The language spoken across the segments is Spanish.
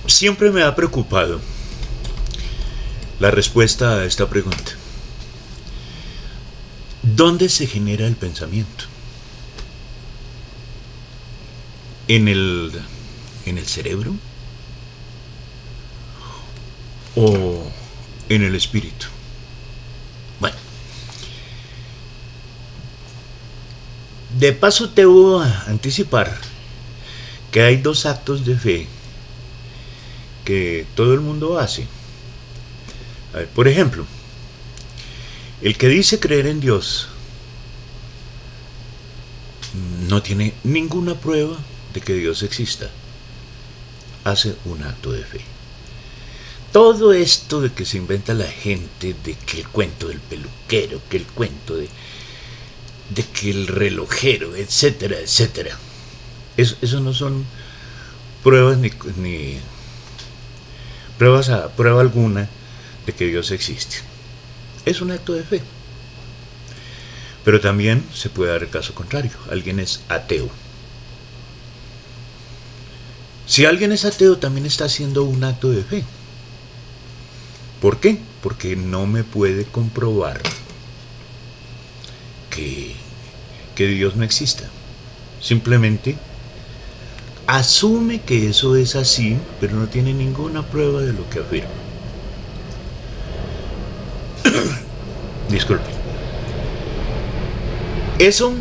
Siempre me ha preocupado la respuesta a esta pregunta. ¿Dónde se genera el pensamiento? ¿En el cerebro? ¿O en el espíritu? Bueno, de paso te voy a anticipar que hay dos actos de fe que todo el mundo hace. A ver, por ejemplo, el que dice creer en Dios no tiene ninguna prueba de que Dios exista. Hace un acto de fe. Todo esto de que se inventa la gente, de que el cuento del peluquero, que el cuento de que el relojero, etcétera, etcétera. Eso no son pruebas ni prueba alguna de que Dios existe. Es un acto de fe. Pero también se puede dar el caso contrario. Alguien es ateo. Si alguien es ateo, también está haciendo un acto de fe. ¿Por qué? Porque no me puede comprobar que Dios no exista. Simplemente asume que eso es así, pero no tiene ninguna prueba de lo que afirma. Disculpe. Eso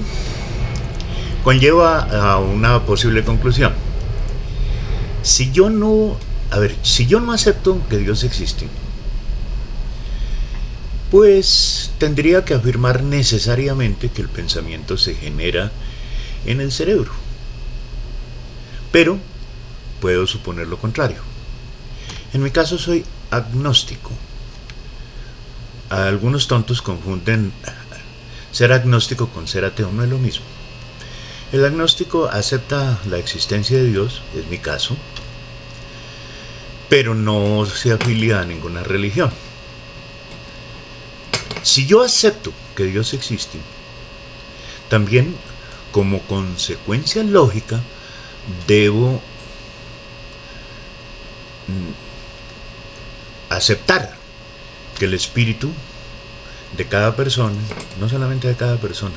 conlleva a una posible conclusión. Si yo no acepto que Dios existe, pues tendría que afirmar necesariamente que el pensamiento se genera en el cerebro. Pero puedo suponer lo contrario. En mi caso soy agnóstico. Algunos tontos confunden ser agnóstico con ser ateo, no es lo mismo. El agnóstico acepta la existencia de Dios, es mi caso, pero no se afilia a ninguna religión. Si yo acepto que Dios existe, también como consecuencia lógica debo aceptar que el espíritu de cada persona, no solamente de cada persona,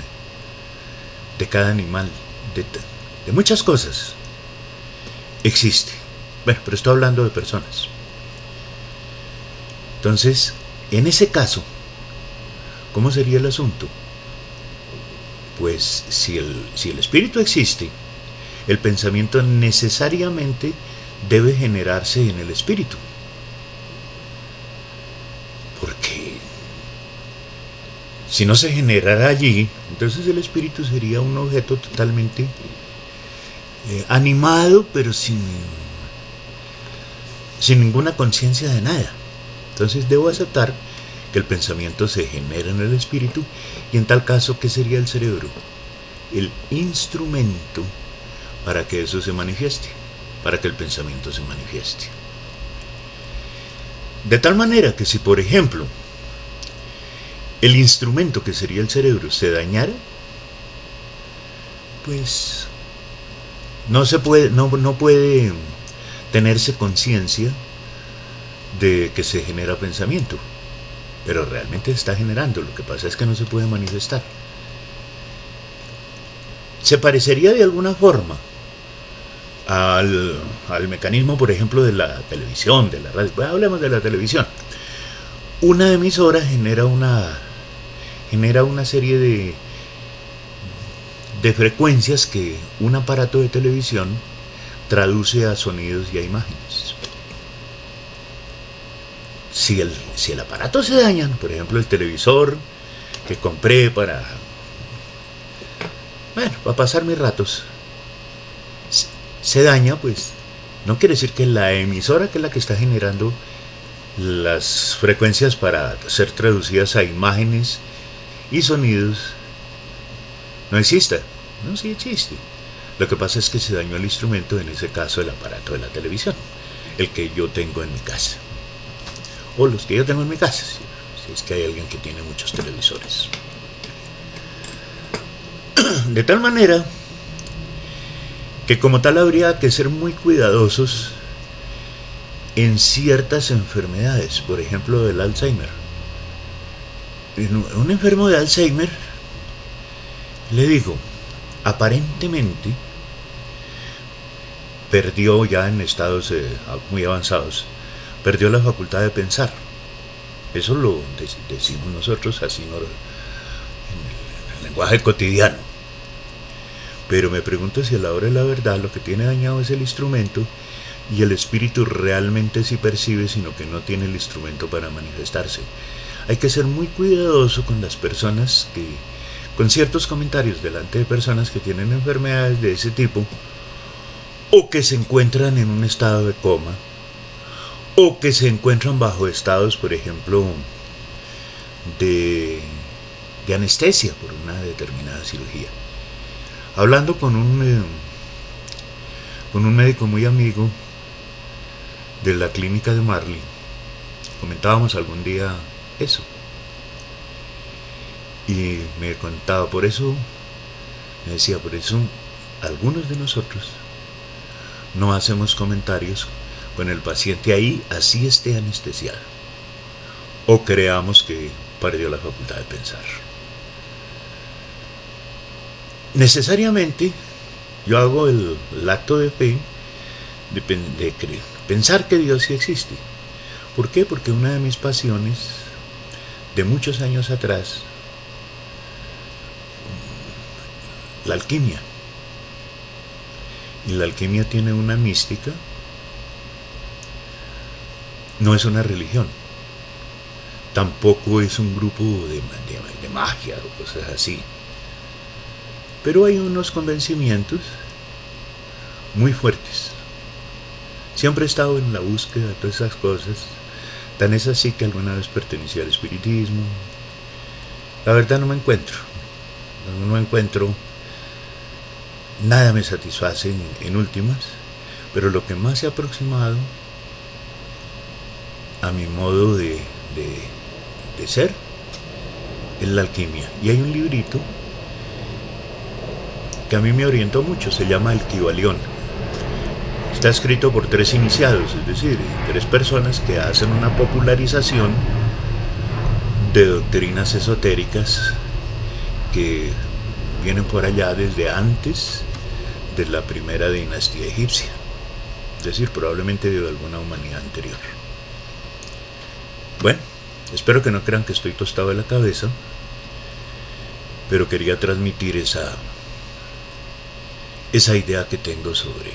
de cada animal, de muchas cosas, existe. Bueno, pero estoy hablando de personas. Entonces, en ese caso, ¿cómo sería el asunto? Pues si el espíritu existe, el pensamiento necesariamente debe generarse en el espíritu. Porque si no se generara allí, entonces el espíritu sería un objeto totalmente animado, pero sin ninguna conciencia de nada. Entonces debo aceptar que el pensamiento se genera en el espíritu, y en tal caso, ¿qué sería el cerebro? El instrumento para que eso se manifieste, para que el pensamiento se manifieste. De tal manera que si, por ejemplo, el instrumento que sería el cerebro se dañara, pues no puede tenerse conciencia de que se genera pensamiento, pero realmente se está generando. Lo que pasa es que no se puede manifestar. Se parecería de alguna forma al mecanismo, por ejemplo, de la televisión, de la radio. Pues hablemos de la televisión. Una emisora genera una serie de frecuencias que un aparato de televisión traduce a sonidos y a imágenes. Si el aparato se daña, por ejemplo el televisor que compré para pasar mis ratos, se daña, pues no quiere decir que la emisora, que es la que está generando las frecuencias para ser traducidas a imágenes y sonidos, no exista. No, sí existe. Lo que pasa es que se dañó el instrumento, en ese caso el aparato de la televisión, el que yo tengo en mi casa, o los que yo tengo en mi casa, si es que hay alguien que tiene muchos televisores. De tal manera que como tal habría que ser muy cuidadosos en ciertas enfermedades, por ejemplo del Alzheimer. Un enfermo de Alzheimer, le digo, aparentemente perdió ya en estados muy avanzados, perdió la facultad de pensar. Eso lo decimos nosotros así en el lenguaje cotidiano. Pero me pregunto si a la hora de la verdad lo que tiene dañado es el instrumento y el espíritu realmente sí percibe, sino que no tiene el instrumento para manifestarse. Hay que ser muy cuidadoso con las personas que, con ciertos comentarios delante de personas que tienen enfermedades de ese tipo, o que se encuentran en un estado de coma, o que se encuentran bajo estados, por ejemplo, de anestesia por una determinada cirugía. Hablando con un médico muy amigo de la clínica de Marley, comentábamos algún día eso. Y me contaba, por eso algunos de nosotros no hacemos comentarios con el paciente ahí, así esté anestesiado, o creamos que perdió la facultad de pensar. Necesariamente yo hago el acto de fe de pensar que Dios sí existe. ¿Por qué? Porque una de mis pasiones de muchos años atrás, la alquimia. Y la alquimia tiene una mística, no es una religión, tampoco es un grupo de magia o cosas así. Pero hay unos convencimientos muy fuertes. Siempre he estado en la búsqueda de todas esas cosas. Tan es así que alguna vez pertenecí al espiritismo. La verdad no me encuentro. Nada me satisface en últimas. Pero lo que más se ha aproximado a mi modo de ser es la alquimia. Y hay un librito que a mí me orientó mucho, se llama El Kybalión. Está escrito por 3 iniciados, es decir, 3 personas que hacen una popularización de doctrinas esotéricas que vienen por allá desde antes de la primera dinastía egipcia, es decir, probablemente de alguna humanidad anterior. Bueno, espero que no crean que estoy tostado de la cabeza, pero quería transmitir esa idea que tengo sobre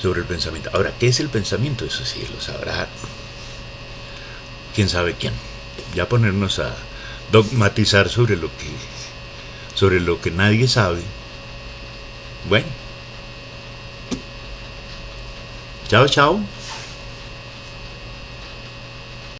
el pensamiento. Ahora, ¿qué es el pensamiento? Eso sí lo sabrá quién sabe quién. Ya ponernos a dogmatizar sobre lo que nadie sabe. Bueno, chao, chao.